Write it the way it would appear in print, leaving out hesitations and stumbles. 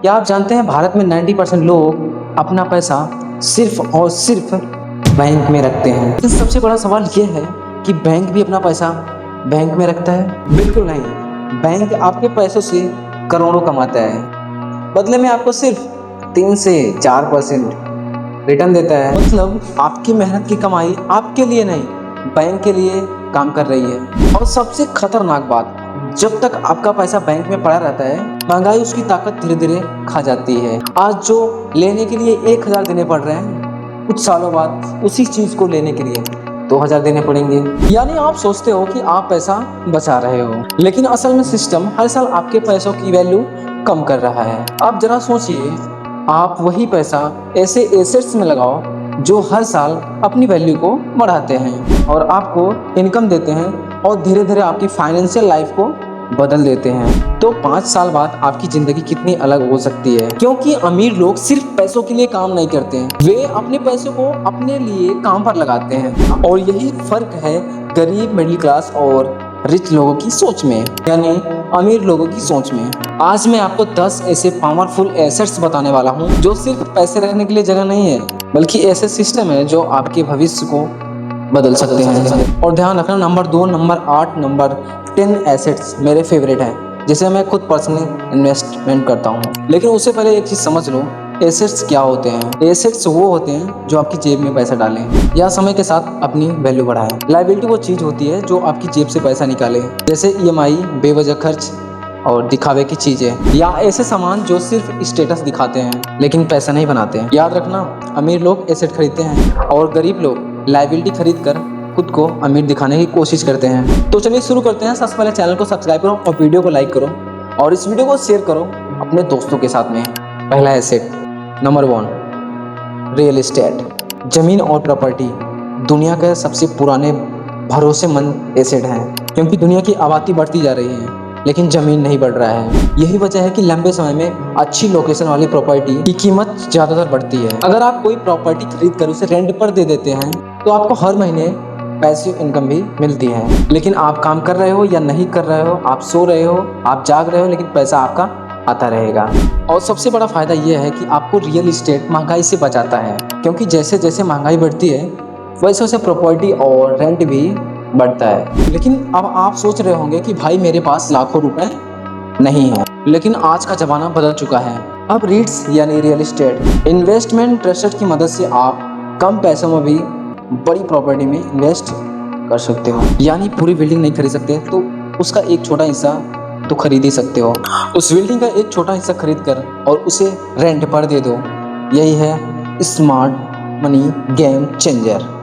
क्या आप जानते हैं भारत में 90% लोग अपना पैसा सिर्फ और सिर्फ बैंक में रखते हैं। लेकिन सबसे बड़ा सवाल ये है कि बैंक भी अपना पैसा बैंक में रखता है? बिल्कुल नहीं। बैंक आपके पैसों से करोड़ों कमाता है, बदले में आपको सिर्फ 3 से 4% रिटर्न देता है। मतलब आपकी मेहनत की कमाई आपके लिए नहीं, बैंक के लिए काम कर रही है। और सबसे खतरनाक बात, जब तक आपका पैसा बैंक में पड़ा रहता है, महंगाई उसकी ताकत धीरे धीरे खा जाती है। आज जो लेने के लिए 1000 देने पड़ रहे हैं, कुछ सालों बाद उसी चीज को लेने के लिए 2000 देने पड़ेंगे। यानी आप सोचते हो कि आप पैसा बचा रहे हो, लेकिन असल में सिस्टम हर साल आपके पैसों की वैल्यू कम कर रहा है। आप जरा सोचिए, आप वही पैसा ऐसे एसेट्स में लगाओ जो हर साल अपनी वैल्यू को बढ़ाते हैं और आपको इनकम देते हैं और धीरे धीरे आपकी फाइनेंशियल लाइफ को बदल देते हैं। तो 5 साल बाद आपकी जिंदगी कितनी अलग हो सकती है। क्योंकि अमीर लोग सिर्फ पैसों के लिए काम नहीं करते हैं, वे अपने पैसों को अपने लिए काम पर लगाते हैं। और यही फर्क है गरीब, मिडिल क्लास और रिच लोगों की सोच में, यानी अमीर लोगों की सोच में। आज मैं आपको 10 ऐसे पावरफुल एसेट्स बताने वाला हूँ जो सिर्फ पैसे रखने के लिए जगह नहीं है, बल्कि ऐसे सिस्टम है जो आपके भविष्य को बदल सकते हैं। और ध्यान रखना, नंबर 2, नंबर 8, नंबर 10 एसेट्स मेरे फेवरेट हैं, जिसे मैं खुद पर्सनली इन्वेस्टमेंट करता हूँ। लेकिन उससे पहले एक चीज़ समझ लो, एसेट्स क्या होते हैं। एसेट्स वो होते हैं जो आपकी जेब में पैसा डालें या समय के साथ अपनी वैल्यू बढ़ाएं। लायबिलिटी वो चीज़ होती है जो आपकी जेब से पैसा निकाले, जैसे EMI, बेवजह खर्च और दिखावे की चीज़ें, या ऐसे सामान जो सिर्फ स्टेटस दिखाते हैं लेकिन पैसा नहीं बनाते हैं। याद रखना, अमीर लोग एसेट खरीदते हैं और गरीब लोग लायबिलिटी खरीद कर खुद को अमीर दिखाने की कोशिश करते हैं। तो चलिए शुरू करते हैं। सबसे पहले चैनल को सब्सक्राइब करो और वीडियो को लाइक करो और इस वीडियो को शेयर करो अपने दोस्तों के साथ में। पहला एसेट, नंबर 1, रियल एस्टेट। जमीन और प्रॉपर्टी दुनिया के सबसे पुराने भरोसेमंद एसेट हैं, क्योंकि दुनिया की आबादी बढ़ती जा रही है लेकिन जमीन नहीं बढ़ रहा है। यही वजह है कि लंबे समय में अच्छी लोकेशन वाली प्रॉपर्टी की कीमत ज्यादातर बढ़ती है। अगर आप कोई प्रॉपर्टी खरीद कर उसे रेंट पर दे देते हैं तो आपको हर महीने पैसिव इनकम भी मिलती है। लेकिन आप काम कर रहे हो या नहीं कर रहे हो, आप सो रहे हो, आप जाग रहे हो, लेकिन पैसा आपका आता रहेगा। और सबसे बड़ा फायदा यह है कि आपको रियल एस्टेट महंगाई से बचाता है, क्योंकि जैसे जैसे महंगाई बढ़ती है वैसे वैसे प्रॉपर्टी और रेंट भी बढ़ता है। लेकिन अब आप सोच रहे होंगे कि भाई मेरे पास लाखों रुपए नहीं है। लेकिन आज का ज़माना बदल चुका है। अब रीट्स यानी रियल एस्टेट इन्वेस्टमेंट ट्रस्ट की मदद से आप कम पैसों में भी बड़ी प्रॉपर्टी में इन्वेस्ट कर सकते हो। यानी पूरी बिल्डिंग नहीं खरीद सकते तो उसका एक छोटा हिस्सा तो खरीद ही सकते हो। उस बिल्डिंग का एक छोटा हिस्सा खरीद कर और उसे रेंट पर दे दो। यही है स्मार्ट मनी गेम चेंजर।